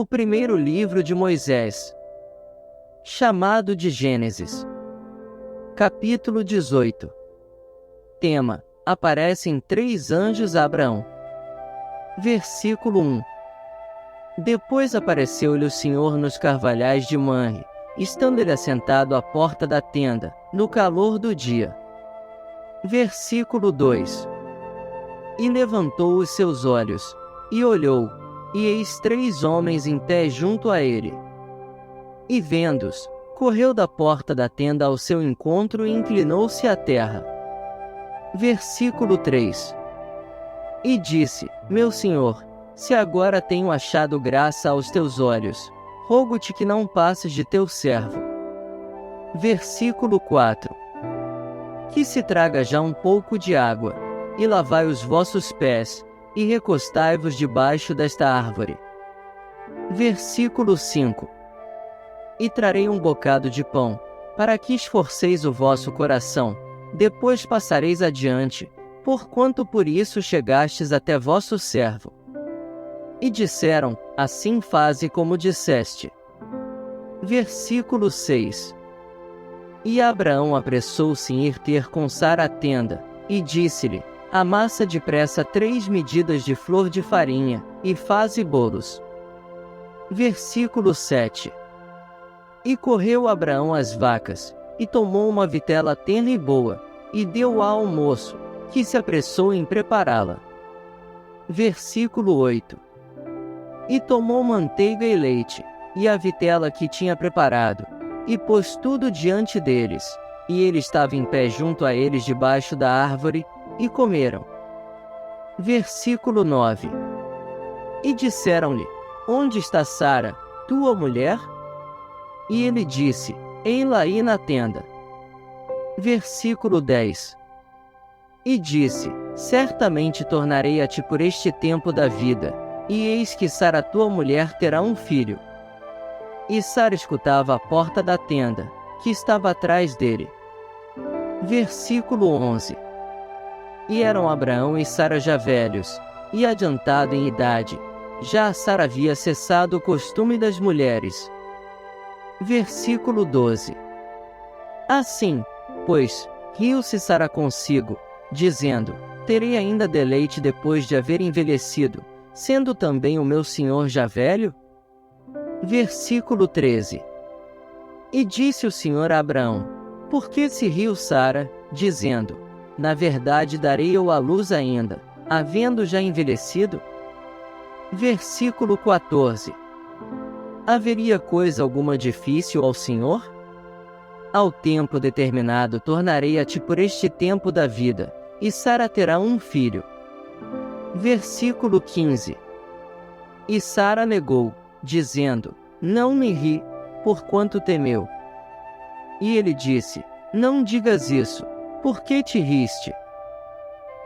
O primeiro livro de Moisés, chamado de Gênesis. Capítulo 18. Tema: aparecem 3 anjos a Abraão. Versículo 1. Depois apareceu-lhe o Senhor nos carvalhais de Manre, estando ele assentado à porta da tenda, no calor do dia. Versículo 2. E levantou os seus olhos, e olhou, e eis 3 homens em pé junto a ele. E vendo-os, correu da porta da tenda ao seu encontro e inclinou-se à terra. Versículo 3. E disse: Meu senhor, se agora tenho achado graça aos teus olhos, rogo-te que não passes de teu servo. Versículo 4. Que se traga já um pouco de água, e lavai os vossos pés, e recostai-vos debaixo desta árvore. Versículo 5. E trarei um bocado de pão, para que esforceis o vosso coração, depois passareis adiante, porquanto por isso chegastes até vosso servo. E disseram: Assim faze como disseste. Versículo 6. E Abraão apressou-se em ir ter com Sara a tenda, e disse-lhe: Amassa depressa 3 medidas de flor de farinha, e faze bolos. Versículo 7. E correu Abraão às vacas, e tomou uma vitela tenra e boa, e deu-a ao moço, que se apressou em prepará-la. Versículo 8. E tomou manteiga e leite, e a vitela que tinha preparado, e pôs tudo diante deles, e ele estava em pé junto a eles debaixo da árvore, e comeram. Versículo 9. E disseram-lhe: Onde está Sara, tua mulher? E ele disse: Ei-la aí na tenda. Versículo 10. E disse: Certamente tornarei a ti por este tempo da vida, e eis que Sara tua mulher terá um filho. E Sara escutava a porta da tenda, que estava atrás dele. Versículo 11. E eram Abraão e Sara já velhos, e adiantado em idade, já a Sara havia cessado o costume das mulheres. Versículo 12. Assim, pois, riu-se Sara consigo, dizendo: Terei ainda deleite depois de haver envelhecido, sendo também o meu senhor já velho? Versículo 13. E disse o Senhor a Abraão: Por que se riu Sara, dizendo: Na verdade darei eu à luz ainda, havendo já envelhecido? Versículo 14. Haveria coisa alguma difícil ao Senhor? Ao tempo determinado tornarei a ti por este tempo da vida, e Sara terá um filho. Versículo 15. E Sara negou, dizendo: Não me ri, porquanto temeu. E ele disse: Não digas isso, por que te riste?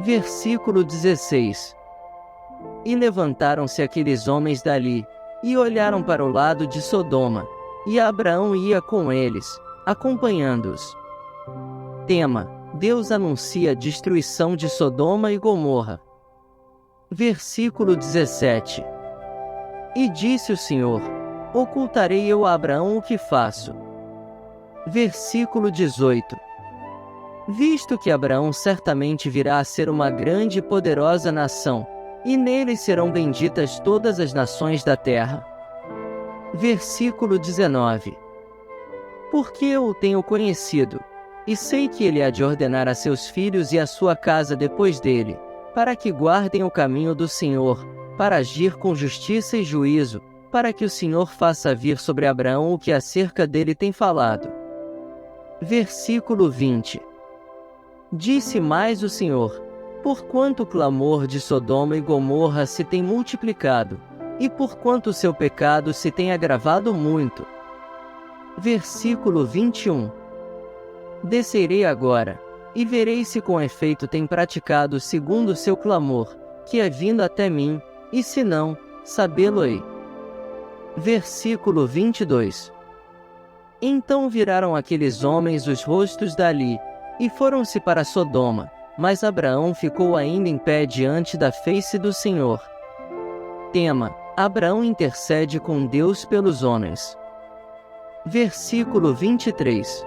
Versículo 16. E levantaram-se aqueles homens dali, e olharam para o lado de Sodoma, e Abraão ia com eles, acompanhando-os. Tema: Deus anuncia a destruição de Sodoma e Gomorra. Versículo 17. E disse o Senhor: Ocultarei eu a Abraão o que faço. Versículo 18. Visto que Abraão certamente virá a ser uma grande e poderosa nação, e nele serão benditas todas as nações da terra. Versículo 19. Porque eu o tenho conhecido, e sei que ele há de ordenar a seus filhos e a sua casa depois dele, para que guardem o caminho do Senhor, para agir com justiça e juízo, para que o Senhor faça vir sobre Abraão o que acerca dele tem falado. Versículo 20. Disse mais o Senhor: Porquanto o clamor de Sodoma e Gomorra se tem multiplicado, e porquanto o seu pecado se tem agravado muito. Versículo 21. Descerei agora, e verei se com efeito tem praticado segundo o seu clamor, que é vindo até mim, e se não, sabê-lo-ei. Versículo 22. Então viraram aqueles homens os rostos dali, e foram-se para Sodoma, mas Abraão ficou ainda em pé diante da face do Senhor. Tema: Abraão intercede com Deus pelos homens. Versículo 23.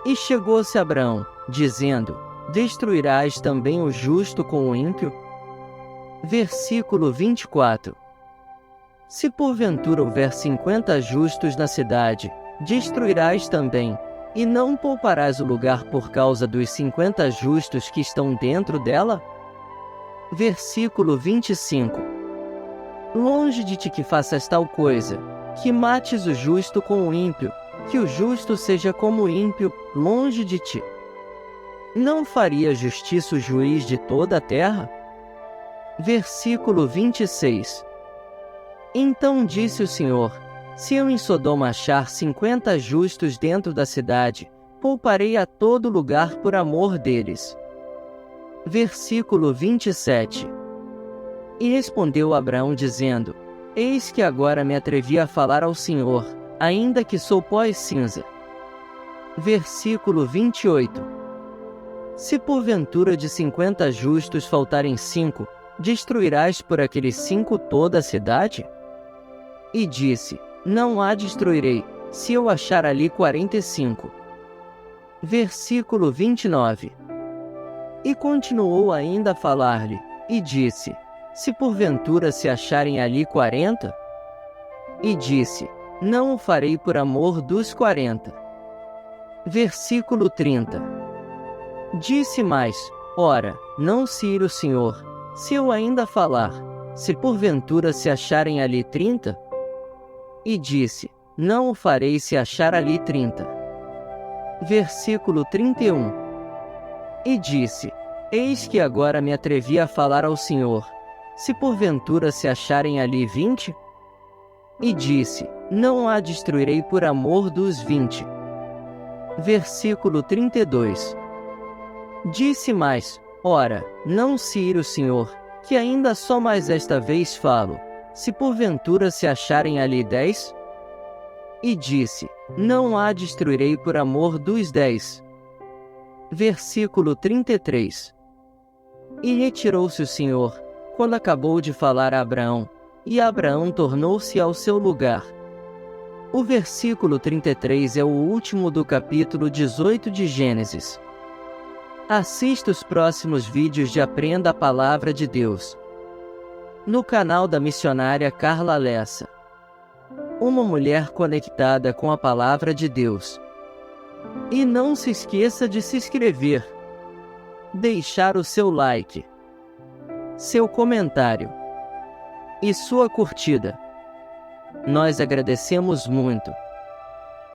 E chegou-se Abraão, dizendo: Destruirás também o justo com o ímpio? Versículo 24. Se porventura houver 50 justos na cidade, destruirás também, e não pouparás o lugar por causa dos 50 justos que estão dentro dela? Versículo 25. Longe de ti que faças tal coisa, que mates o justo com o ímpio, que o justo seja como o ímpio, longe de ti. Não faria justiça o juiz de toda a terra? Versículo 26. Então disse o Senhor: Se eu em Sodoma achar 50 justos dentro da cidade, pouparei a todo lugar por amor deles. Versículo 27. E respondeu Abraão dizendo: Eis que agora me atrevi a falar ao Senhor, ainda que sou pó e cinza. Versículo 28. Se porventura de 50 justos faltarem 5, destruirás por aqueles 5 toda a cidade? E disse: Não a destruirei, se eu achar ali 45. Versículo 29. E continuou ainda a falar-lhe, e disse: Se porventura se acharem ali 40? E disse: Não o farei por amor dos 40. Versículo 30. Disse mais: Ora, não se ira o Senhor, se eu ainda falar, se porventura se acharem ali 30? E disse: Não o farei se achar ali 30. Versículo 31. E disse: Eis que agora me atrevi a falar ao Senhor, se porventura se acharem ali 20? E disse: Não a destruirei por amor dos 20. Versículo 32. Disse mais: Ora, não se ira o Senhor, que ainda só mais esta vez falo, se porventura se acharem ali 10? E disse: Não a destruirei por amor dos 10. Versículo 33. E retirou-se o Senhor, quando acabou de falar a Abraão, e Abraão tornou-se ao seu lugar. O versículo 33 é o último do capítulo 18 de Gênesis. Assista os próximos vídeos de Aprenda a Palavra de Deus no canal da missionária Carla Lessa. Uma mulher conectada com a Palavra de Deus. E não se esqueça de se inscrever, deixar o seu like, seu comentário e sua curtida. Nós agradecemos muito.